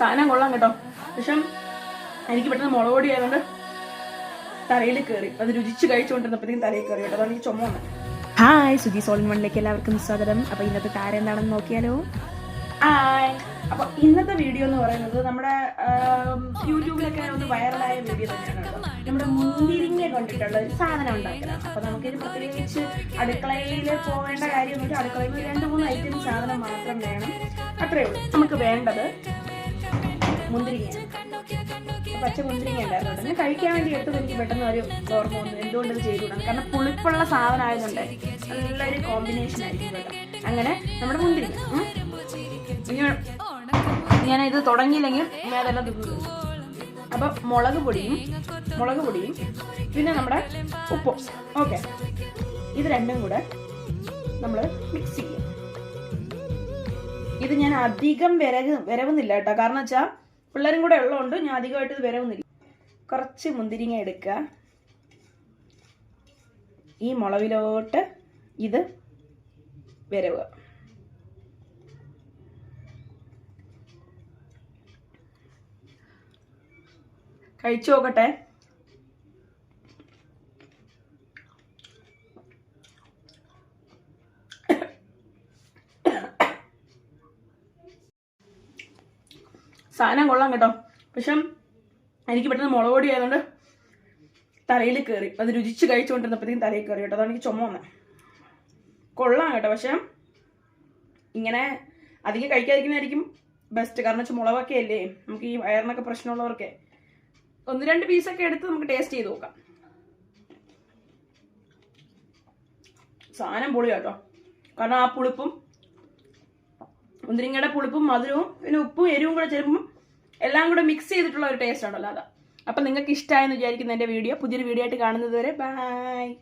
സാധനം കൊള്ളാം കേട്ടോ. പക്ഷെ എനിക്ക് പെട്ടെന്ന് മുളക് പൊടി ആയതുകൊണ്ട് തലയിൽ കയറി. അത് രുചിച്ച് കഴിച്ചുകൊണ്ടിരുന്നപ്പോഴത്തേക്കും തലയിൽ കയറി കേട്ടോ. അതാണ് എനിക്ക് ചുമ വന്നത്. ഹായ്, സുജി സോളിൻ വണ്ണിലേക്ക് എല്ലാവർക്കും സ്വാഗതം. അപ്പൊ ഇന്നത്തെ താരം എന്താണെന്ന് നോക്കിയാലോ. ഹായ്. അപ്പൊ ഇന്നത്തെ വീഡിയോ എന്ന് പറയുന്നത് നമ്മുടെ യൂട്യൂബിലൊക്കെ ഒന്ന് വൈറലായ വീഡിയോ തന്നെയാണ് കേട്ടോ. നമ്മുടെ മുന്തിരിങ്ങ കൊണ്ടിട്ടുള്ള ഒരു സാധനം ഉണ്ടാക്കലാണ്. അപ്പൊ നമുക്കിത് പ്രത്യേകിച്ച് അടുക്കളയിൽ പോകേണ്ട കാര്യമൊന്നുമില്ല. അടുക്കളയിൽ 2-3 ഐറ്റം സാധനം മാത്രം വേണം, അത്രയേ ഉള്ളൂ. നമുക്ക് വേണ്ടത് മുന്തിരിങ്ങയാണ്. പച്ച മുന്തിരിങ്ങ ഉണ്ടായിരുന്നു. പിന്നെ കഴിക്കാൻ വേണ്ടി എടുത്തത് എനിക്ക് പെട്ടെന്ന് ഒരു ഓർമ്മ വന്നു, എന്തുകൊണ്ടത് ചെയ്തുകൂടാണ്. കാരണം പുളിപ്പുള്ള സാധനം ആയതുകൊണ്ട് നല്ലൊരു കോമ്പിനേഷൻ ആയിരിക്കും കേട്ടോ. അങ്ങനെ നമ്മുടെ മുന്തിരിങ്ങ ഞാനിത് തുടങ്ങിയില്ലെങ്കിൽ ഞാൻ അതെല്ലാം തിന്നു. അപ്പം മുളക് പൊടിയും പിന്നെ നമ്മുടെ ഉപ്പും. ഓക്കെ, ഇത് രണ്ടും കൂടെ നമ്മൾ മിക്സ് ചെയ്യും. ഇത് ഞാൻ അധികം വിരവുന്നില്ല കേട്ടോ. കാരണം വെച്ചാൽ പിള്ളേരും കൂടെ ഉള്ളതുകൊണ്ട് ഞാൻ അധികമായിട്ട് ഇത് വിരവുന്നില്ല. കുറച്ച് മുന്തിരിങ്ങ എടുക്കുക, ഈ മുളകിലോട്ട് ഇത് വിരവുക. കഴിച്ചു നോക്കട്ടെ. സാധനം കൊള്ളാം കേട്ടോ. പക്ഷെ എനിക്ക് പെട്ടെന്ന് മുളക് പൊടി ആയതുകൊണ്ട് തലയിൽ കയറി. അത് രുചിച്ച് കഴിച്ചുകൊണ്ടിരുന്നപ്പോഴത്തേക്കും തലയിൽ കയറി കേട്ടോ. അതാണ് എനിക്ക് ചുമ വന്നത്. കൊള്ളാം കേട്ടോ. പക്ഷെ ഇങ്ങനെ അധികം കഴിക്കാതിരിക്കുന്നതായിരിക്കും ബെസ്റ്റ്. കാരണം വെച്ചാൽ മുളകൊക്കെ അല്ലേ, നമുക്ക് ഈ വയറിനൊക്കെ പ്രശ്നമുള്ളവർക്കെ 1-2 പീസൊക്കെ എടുത്ത് നമുക്ക് ടേസ്റ്റ് ചെയ്ത് നോക്കാം. സാധനം പൊളി കേട്ടോ. കാരണം ആ പുളിപ്പും മുന്തിരിങ്ങയുടെ പുളിപ്പും മധുരവും പിന്നെ ഉപ്പും എരിവും കൂടെ ചേരുമ്പം എല്ലാം കൂടെ മിക്സ് ചെയ്തിട്ടുള്ള ഒരു ടേസ്റ്റ് ഉണ്ടല്ലോ അതാ. അപ്പം നിങ്ങൾക്ക് ഇഷ്ടമായെന്ന് വിചാരിക്കുന്ന എൻ്റെ വീഡിയോ. പുതിയൊരു വീഡിയോ ആയിട്ട് കാണുന്നത് വരെ ബൈ.